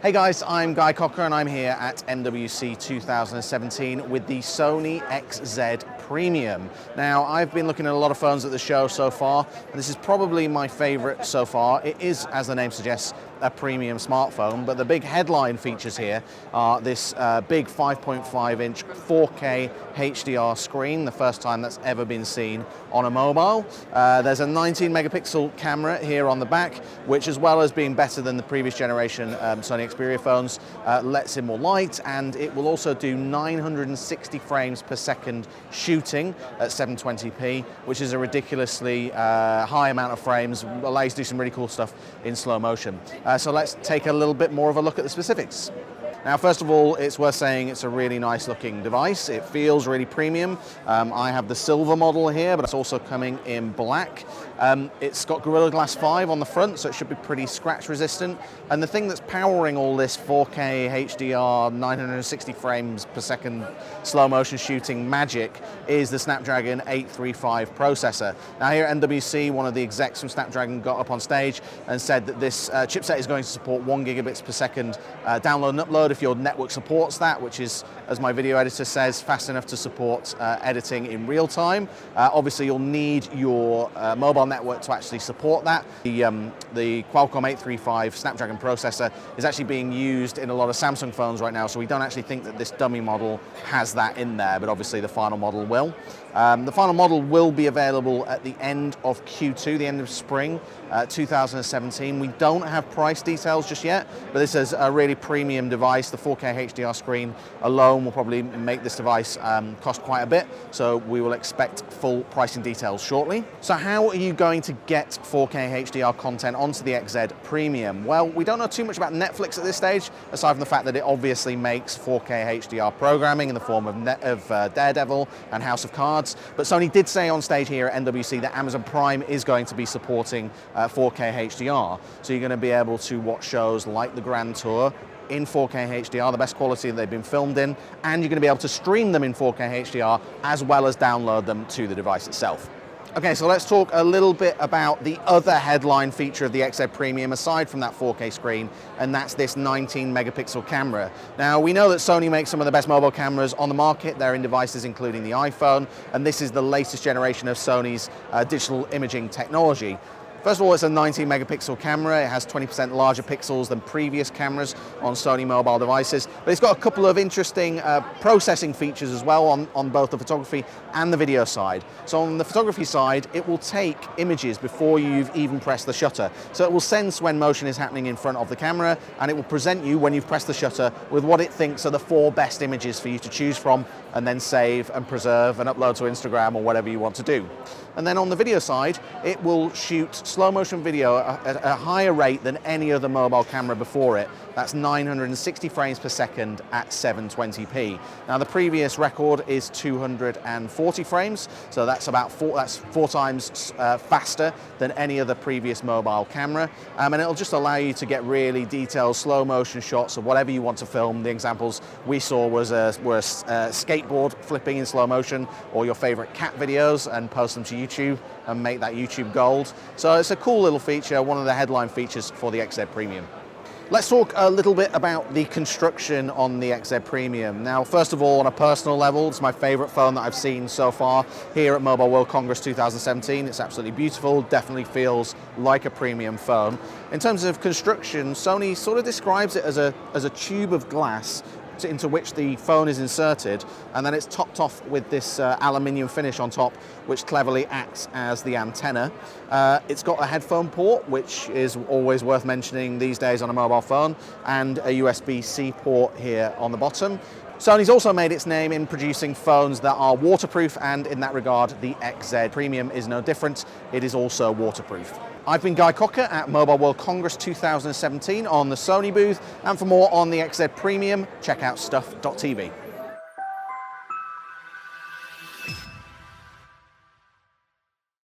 Hey guys, I'm Guy Cocker and I'm here at MWC 2017 with the Sony XZ Premium. Now, I've been looking at a lot of phones at the show so far, and this is probably my favorite so far. It is, as the name suggests, a premium smartphone, but the big headline features here are this big 5.5-inch 4K HDR screen, the first time that's ever been seen on a mobile. There's a 19-megapixel camera here on the back, which, as well as being better than the previous generation Sony Xperia phones, lets in more light, and it will also do 960 frames per second shooting at 720p, which is a ridiculously high amount of frames, allows you to do some really cool stuff in slow motion. So let's take a little bit more of a look at the specifics. Now, first of all, it's worth saying it's a really nice looking device. It feels really premium. I have the silver model here, but it's also coming in black. It's got Gorilla Glass 5 on the front, so it should be pretty scratch resistant. And the thing that's powering all this 4K HDR 960 frames per second slow motion shooting magic is the Snapdragon 835 processor. Now, here at MWC, one of the execs from Snapdragon got up on stage and said that this chipset is going to support 1 gigabits per second download and upload if your network supports that, which is, as my video editor says, fast enough to support editing in real time. Obviously, you'll need your mobile network to actually support that. The Qualcomm 835 Snapdragon processor is actually being used in a lot of Samsung phones right now, so we don't actually think that this dummy model has that in there, but obviously the final model will. The final model will be available at the end of Q2, the end of spring 2017. We don't have price details just yet, but this is a really premium device. The 4K HDR screen alone will probably make this device cost quite a bit, so we will expect full pricing details shortly. So how are you going to get 4K HDR content onto the XZ Premium? Well, we don't know too much about Netflix at this stage, aside from the fact that it obviously makes 4K HDR programming in the form of Daredevil and House of Cards. But Sony did say on stage here at MWC that Amazon Prime is going to be supporting 4K HDR. So you're going to be able to watch shows like The Grand Tour in 4K HDR, the best quality that they've been filmed in, and you're going to be able to stream them in 4K HDR as well as download them to the device itself. Okay, so let's talk a little bit about the other headline feature of the XZ Premium aside from that 4K screen, and that's this 19-megapixel camera. Now, we know that Sony makes some of the best mobile cameras on the market. They're in devices including the iPhone, and this is the latest generation of Sony's digital imaging technology. First of all, it's a 19-megapixel camera. It has 20% larger pixels than previous cameras on Sony mobile devices. But it's got a couple of interesting processing features as well on both the photography and the video side. So on the photography side, it will take images before you've even pressed the shutter. So it will sense when motion is happening in front of the camera, and it will present you, when you've pressed the shutter, with what it thinks are the 4 best images for you to choose from, and then save and preserve and upload to Instagram or whatever you want to do. And then on the video side, it will shoot slow motion video at a higher rate than any other mobile camera before it. That's 960 frames per second at 720p. Now, the previous record is 240 frames, so that's about four times faster than any other previous mobile camera. And it'll just allow you to get really detailed slow motion shots of whatever you want to film. The examples we saw were a skateboard flipping in slow motion, or your favorite cat videos, and post them to YouTube and make that YouTube gold. So it's a cool little feature, one of the headline features for the XZ Premium. Let's talk a little bit about the construction on the XZ Premium. Now, first of all, on a personal level, it's my favorite phone that I've seen so far here at Mobile World Congress 2017. It's absolutely beautiful, definitely feels like a premium phone. In terms of construction, Sony sort of describes it as a tube of glass into which the phone is inserted, and then it's topped off with this aluminium finish on top, which cleverly acts as the antenna. It's got a headphone port, which is always worth mentioning these days on a mobile phone, and a USB-C port here on the bottom. Sony's also made its name in producing phones that are waterproof, and in that regard, the XZ Premium is no different. It is also waterproof. I've been Guy Cocker at Mobile World Congress 2017 on the Sony booth, and for more on the XZ Premium, check out stuff.tv.